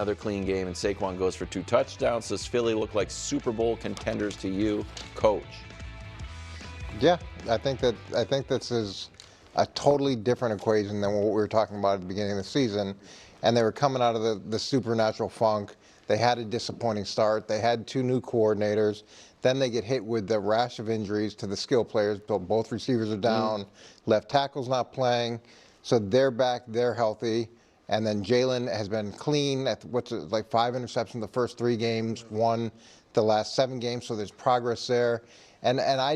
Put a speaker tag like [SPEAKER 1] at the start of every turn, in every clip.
[SPEAKER 1] Another clean game, and Saquon goes for 2 touchdowns. Does Philly look like Super Bowl contenders to you, Coach?
[SPEAKER 2] Yeah, I think this is a totally different equation than what we were talking about at the beginning of the season. And they were coming out of the supernatural funk. They had a disappointing start. They had 2 new coordinators. Then they get hit with the rash of injuries to the skill players. Both receivers are down. Left tackle's not playing. So they're back. They're healthy. And then Jalen has been clean at like 5 interceptions the first 3 games, 1 the last 7 games. So there's progress there. And I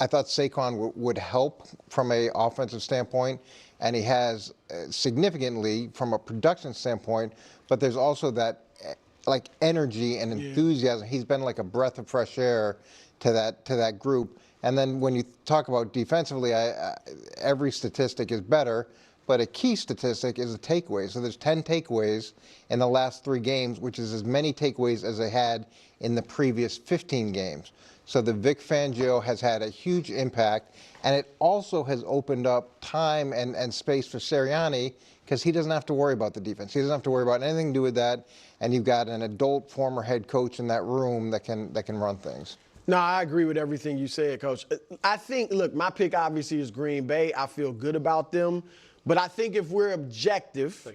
[SPEAKER 2] thought Saquon would help from a offensive standpoint, and he has significantly from a production standpoint. But there's also that like energy and enthusiasm. He's been like a breath of fresh air to that group. And then when you talk about defensively, every statistic is better. But a key statistic is the takeaways. So there's 10 takeaways in the last 3 games, which is as many takeaways as they had in the previous 15 games. So the Vic Fangio has had a huge impact, and it also has opened up time and space for Sirianni because he doesn't have to worry about the defense. He doesn't have to worry about anything to do with that, and you've got an adult former head coach in that room that can run things.
[SPEAKER 3] No, I agree with everything you said, Coach. I think, look, my pick obviously is Green Bay. I feel good about them. But I think if we're objective,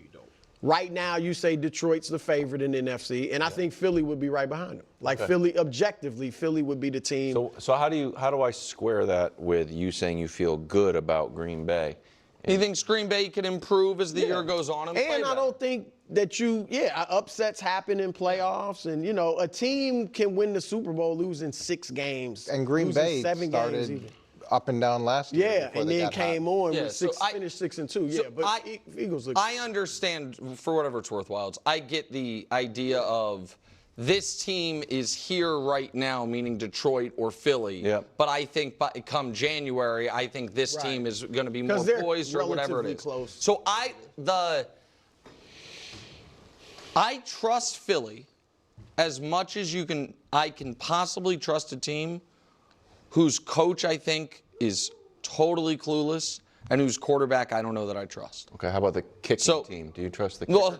[SPEAKER 3] right now you say Detroit's the favorite in the NFC, and I think Philly would be right behind them. Like Philly, objectively, Philly would be the team.
[SPEAKER 1] So how do I square that with you saying you feel good about Green Bay?
[SPEAKER 4] He thinks Green Bay can improve as the year goes on and play
[SPEAKER 3] I don't think that upsets happen in playoffs, and a team can win the Super Bowl losing 6 games,
[SPEAKER 2] and Green Bay
[SPEAKER 3] 7 games even.
[SPEAKER 2] Up and down last year.
[SPEAKER 3] Yeah, and then came on with finished 6-2.
[SPEAKER 4] So
[SPEAKER 3] but Eagles look.
[SPEAKER 4] I understand, for whatever it's worthwhile. I get the idea of this team is here right now, meaning Detroit or Philly.
[SPEAKER 1] Yep.
[SPEAKER 4] But I think come January, I think this team is going to be more poised or whatever it is.
[SPEAKER 3] Close.
[SPEAKER 4] So I trust Philly as much as I can possibly trust a team whose coach I think is totally clueless and whose quarterback I don't know that I trust.
[SPEAKER 1] Okay, how about the kicking team? Do you trust the kicker?
[SPEAKER 4] Well,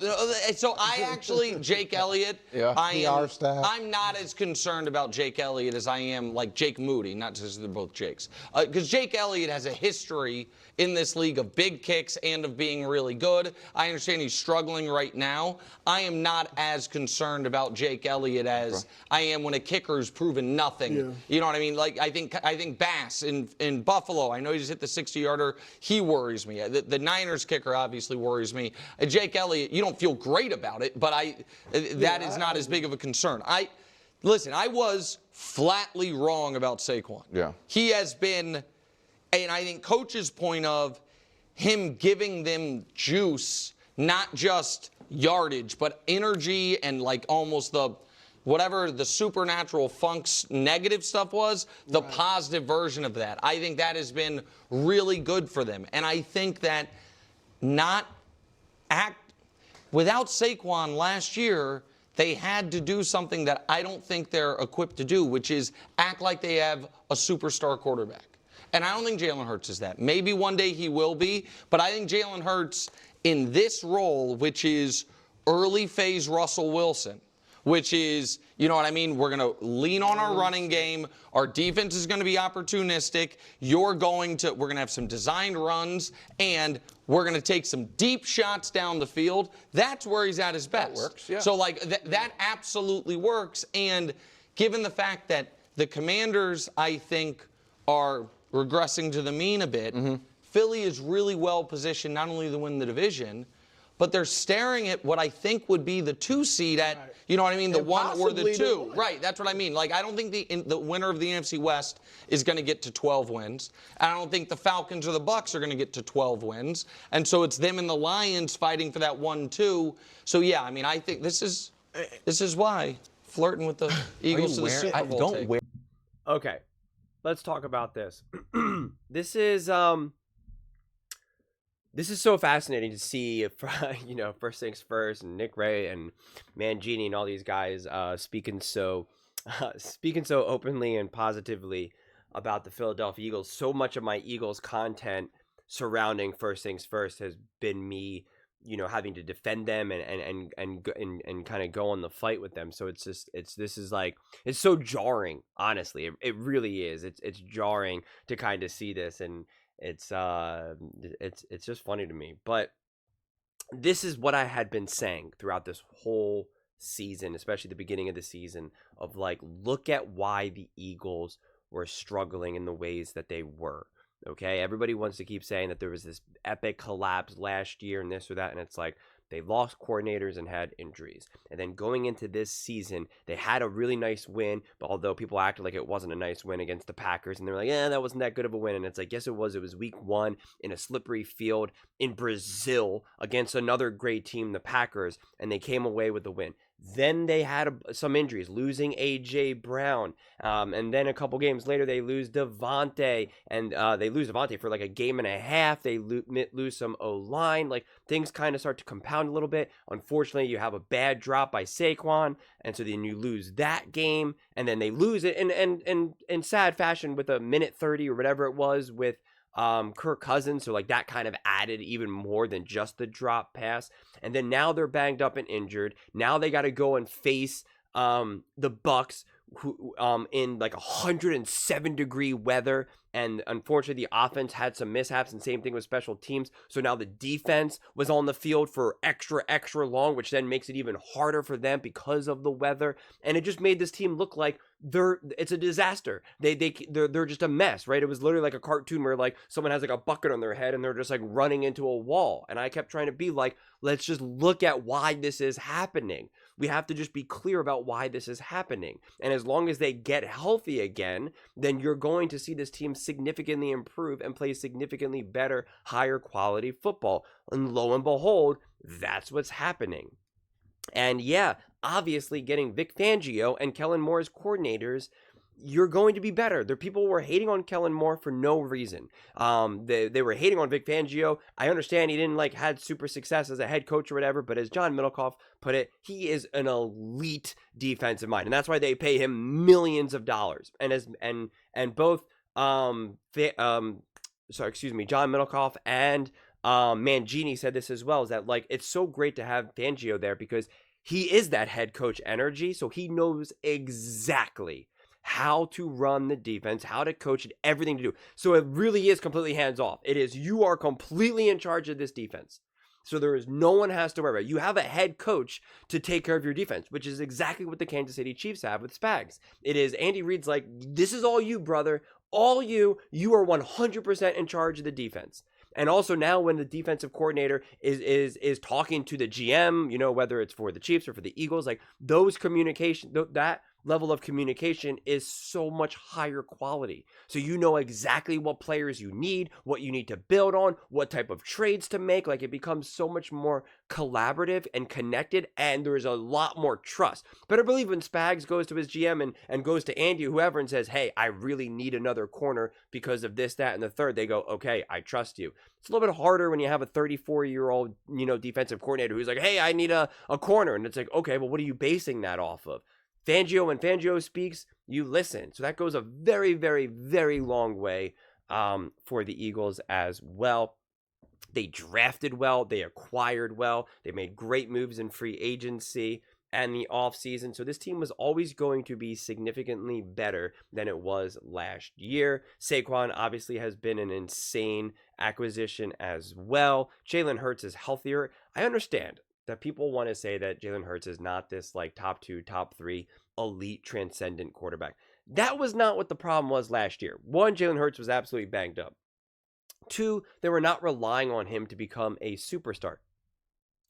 [SPEAKER 4] so I actually, Jake Elliott, I'm not as concerned about Jake Elliott as I am like Jake Moody, not just they're both Jakes. Because Jake Elliott has a history in this league of big kicks and of being really good. I understand he's struggling right now. I am not as concerned about Jake Elliott as I am when a kicker's proven nothing. Yeah. You know what I mean? Like I think Bass in Buffalo, I know he just hit the 60-yarder. He worries me. The Niners kicker obviously worries me. Jake Elliott, you don't feel great about it, but that is not as big of a concern. Listen, I was flatly wrong about Saquon.
[SPEAKER 1] Yeah.
[SPEAKER 4] He has been, and I think coach's point of him giving them juice, not just yardage, but energy and like almost whatever the supernatural funk's negative stuff was, the positive version of that. I think that has been really good for them. And I think that without Saquon last year, they had to do something that I don't think they're equipped to do, which is act like they have a superstar quarterback. And I don't think Jalen Hurts is that. Maybe one day he will be, but I think Jalen Hurts in this role, which is early phase Russell Wilson, which is, you know what I mean, we're going to lean on our running game. Our defense is going to be opportunistic. We're going to have some designed runs, and we're going to take some deep shots down the field. That's where he's at his best. That
[SPEAKER 1] works, yeah.
[SPEAKER 4] So, that absolutely works. And given the fact that the Commanders, I think, are regressing to the mean a bit, Philly is really well positioned not only to win the division, but they're staring at what I think would be the 2 seed at, you know what I mean, the 1 or the 2. Right, that's what I mean. Like, I don't think the winner of the NFC West is going to get to 12 wins. And I don't think the Falcons or the Bucks are going to get to 12 wins. And so it's them and the Lions fighting for that 1-2. So, yeah, I mean, I think this is why flirting with the Eagles to the Super Bowl.
[SPEAKER 5] Okay, let's talk about this. This is so fascinating to see, first things first, and Nick Ray and Mangini and all these guys speaking so openly and positively about the Philadelphia Eagles. So much of my Eagles content surrounding first things first has been me having to defend them and kind of go on the fight with them. So it's so jarring, honestly. It really is. It's jarring to kind of see this, and it's just funny to me. But this is what I had been saying throughout this whole season, especially the beginning of the season, of like, look at why the Eagles were struggling in the ways that they were. Okay, everybody wants to keep saying that there was this epic collapse last year and this or that, and it's like they lost coordinators and had injuries. And then going into this season, they had a really nice win, but although people acted like it wasn't a nice win against the Packers, and they're like, that wasn't that good of a win. And it's like, yes, it was. It was week 1 in a slippery field in Brazil against another great team, the Packers, and they came away with the win. Then they had some injuries, losing A.J. Brown. And then a couple games later, they lose Devontae. And they lose Devontae for like a game and a half. They lose some O-line. Like, things kind of start to compound a little bit. Unfortunately, you have a bad drop by Saquon. And so then you lose that game. And then they lose it in sad fashion with a minute 30 or whatever it was with Kirk Cousins. So like that kind of added even more than just the drop pass. And then now they're banged up and injured. Now they got to go and face the Bucks, who in like 107-degree weather. And unfortunately, the offense had some mishaps, and same thing with special teams. So now the defense was on the field for extra long, which then makes it even harder for them because of the weather. And it just made this team look like it's a disaster. They're just a mess, right? It was literally like a cartoon where like someone has like a bucket on their head and they're just like running into a wall. And I kept trying to be like, let's just look at why this is happening. We have to just be clear about why this is happening. And as long as they get healthy again, then you're going to see this team significantly improve and play significantly better, higher quality football. And lo and behold, that's what's happening. And yeah, obviously getting Vic Fangio and Kellen Moore as coordinators, you're going to be better. There, people were hating on Kellen Moore for no reason. They were hating on Vic Fangio. I understand he didn't like had super success as a head coach or whatever, but as John Middlecoff put it, he is an elite defensive mind, and that's why they pay him millions of dollars. And both John Middlecoff and Mangini said this as well, is that like it's so great to have Fangio there because he is that head coach energy, so he knows exactly how to run the defense, how to coach it, everything to do. So it really is completely hands off. It is, you are completely in charge of this defense. So there is no one has to worry about it. You have a head coach to take care of your defense, which is exactly what the Kansas City Chiefs have with Spags. It is, Andy Reid's like, this is all you, brother. All you are 100% in charge of the defense. And also now when the defensive coordinator is talking to the GM, whether it's for the Chiefs or for the Eagles, like those communication, that level of communication is so much higher quality. So you know exactly what players you need, what you need to build on, what type of trades to make. Like it becomes so much more collaborative and connected, and there's a lot more trust. Better believe when Spags goes to his GM and goes to Andy, whoever, and says, hey, I really need another corner because of this, that, and the third, they go, okay, I trust you. It's a little bit harder when you have a 34-year-old, defensive coordinator who's like, hey, I need a corner. And it's like, okay, well, what are you basing that off of? Fangio, when Fangio speaks, you listen. So that goes a very, very, very long way for the Eagles as well. They drafted well. They acquired well. They made great moves in free agency and the offseason. So this team was always going to be significantly better than it was last year. Saquon obviously has been an insane acquisition as well. Jalen Hurts is healthier. I understand that people want to say that Jalen Hurts is not this like top 2, top 3 elite transcendent quarterback. That was not what the problem was last year. 1, Jalen Hurts was absolutely banged up. 2, they were not relying on him to become a superstar.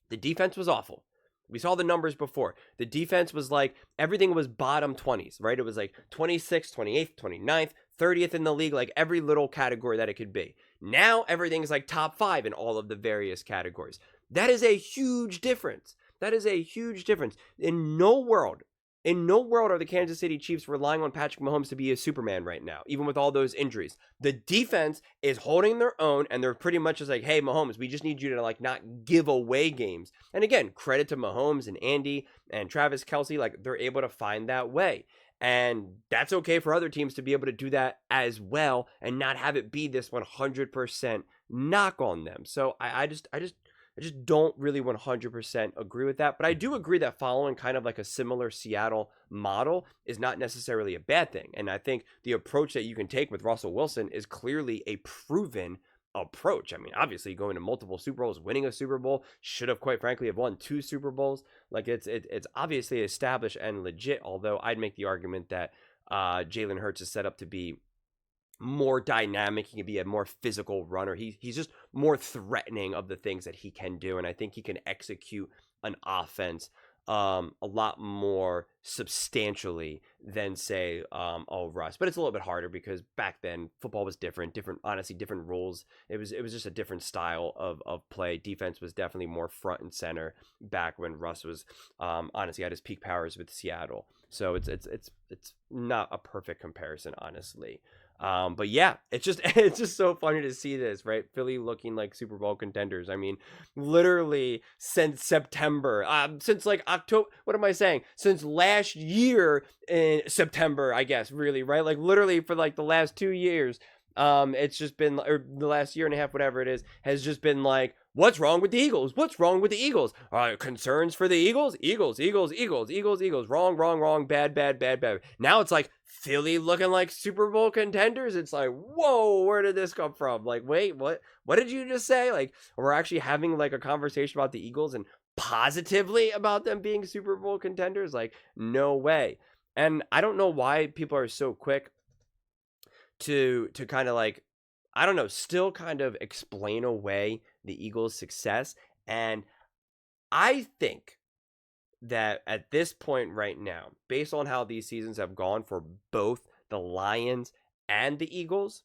[SPEAKER 5] The defense was awful. We saw the numbers before. The defense was like, everything was bottom 20s, right? It was like 26th, 28th, 29th, 30th in the league, like every little category that it could be. Now everything's like top 5 in all of the various categories. That is a huge difference. That is a huge difference. In no world are the Kansas City Chiefs relying on Patrick Mahomes to be a Superman right now, even with all those injuries. The defense is holding their own, and they're pretty much just like, hey, Mahomes, we just need you to like not give away games. And again, credit to Mahomes and Andy and Travis Kelce, like they're able to find that way. And that's okay for other teams to be able to do that as well and not have it be this 100% knock on them. So I just I just don't really 100% agree with that. But I do agree that following kind of like a similar Seattle model is not necessarily a bad thing. And I think the approach that you can take with Russell Wilson is clearly a proven approach. I mean, obviously going to multiple Super Bowls, winning a Super Bowl, should have quite frankly have won 2 Super Bowls. Like it's obviously established and legit, although I'd make the argument that Jalen Hurts is set up to be more dynamic. He can be a more physical runner. He's just more threatening of the things that he can do, and I think he can execute an offense a lot more substantially than say Russ. But it's a little bit harder because back then football was different rules. It was just a different style of play. Defense was definitely more front and center back when Russ was honestly at his peak powers with Seattle. So it's not a perfect comparison, honestly. But yeah, it's just so funny to see this, right? Philly looking like Super Bowl contenders. I mean, literally since September, since like October, what am I saying? Since last year in September, I guess, really, right? Like literally for like the last 2 years, it's just been, or the last year and a half, whatever it is, has just been like, what's wrong with the Eagles? What's wrong with the Eagles? Concerns for the Eagles? Eagles. Wrong. Bad. Now it's like Philly looking like Super Bowl contenders. It's like, whoa, where did this come from? Like, wait, what did you just say? Like, we're actually having like a conversation about the Eagles and positively about them being Super Bowl contenders? Like, no way. And I don't know why people are so quick to kind of like, I don't know, still kind of explain away the Eagles' success. And I think that at this point right now, based on how these seasons have gone for both the Lions and the Eagles,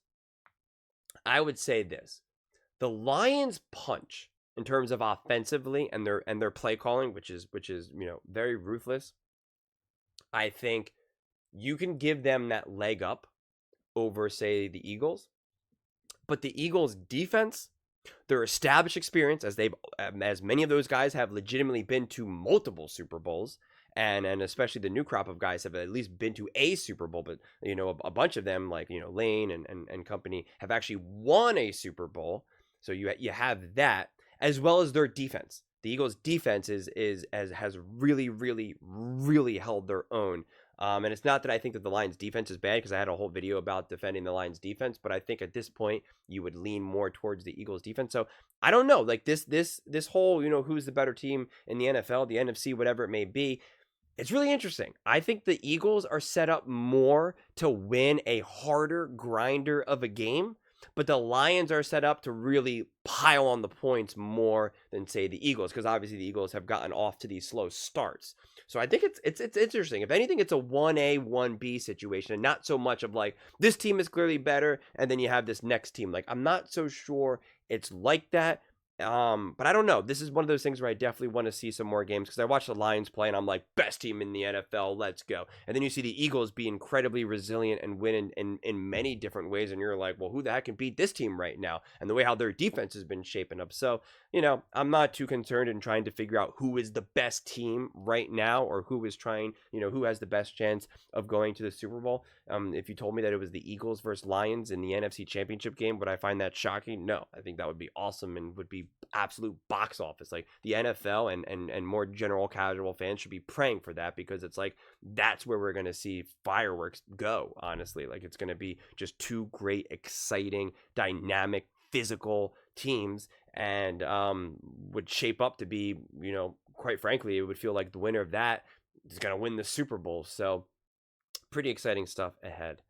[SPEAKER 5] I would say this. The Lions punch in terms of offensively and their play calling, which is, very ruthless. I think you can give them that leg up over, say, the Eagles. But the Eagles' defense, their established experience, as many of those guys have legitimately been to multiple Super Bowls, and especially the new crop of guys have at least been to a Super Bowl, but a bunch of them, like Lane and company, have actually won a Super Bowl. So you have that, as well as their defense. The Eagles' defense has really, really, really held their own. And it's not that I think that the Lions defense is bad, because I had a whole video about defending the Lions defense, but I think at this point you would lean more towards the Eagles defense. So I don't know, like this whole, who's the better team in the NFL, the NFC, whatever it may be. It's really interesting. I think the Eagles are set up more to win a harder grinder of a game, but the Lions are set up to really pile on the points more than, say, the Eagles, because obviously the Eagles have gotten off to these slow starts. So I think it's interesting. If anything, it's a 1A, 1B situation, and not so much of like, this team is clearly better, and then you have this next team. Like, I'm not so sure it's like that. But I don't know. This is one of those things where I definitely want to see some more games, because I watch the Lions play and I'm like, best team in the NFL, let's go. And then you see the Eagles be incredibly resilient and win in many different ways, and you're like, well, who the heck can beat this team right now? And the way how their defense has been shaping up. So, I'm not too concerned in trying to figure out who is the best team right now, or who is trying, who has the best chance of going to the Super Bowl. If you told me that it was the Eagles versus Lions in the NFC Championship game, would I find that shocking? No, I think that would be awesome and would be absolute box office. Like, the NFL and more general casual fans should be praying for that, because it's like, that's where we're going to see fireworks go, honestly. Like, it's going to be just 2 great, exciting, dynamic, physical teams, and would shape up to be, quite frankly, it would feel like the winner of that is going to win the Super Bowl. So pretty exciting stuff ahead.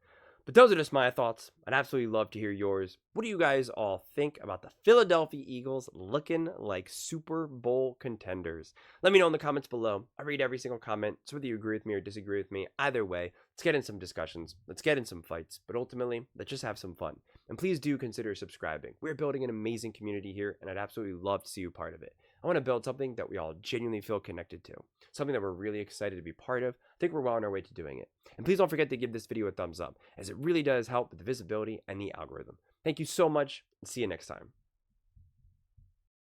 [SPEAKER 5] But those are just my thoughts. I'd absolutely love to hear yours. What do you guys all think about the Philadelphia Eagles looking like Super Bowl contenders? Let me know in the comments below. I read every single comment, so whether you agree with me or disagree with me, either way, let's get in some discussions. Let's get in some fights. But ultimately, let's just have some fun. And please do consider subscribing. We're building an amazing community here, and I'd absolutely love to see you part of it. I want to build something that we all genuinely feel connected to. Something that we're really excited to be part of. I think we're well on our way to doing it. And please don't forget to give this video a thumbs up, as it really does help with the visibility and the algorithm. Thank you so much, and see you next time.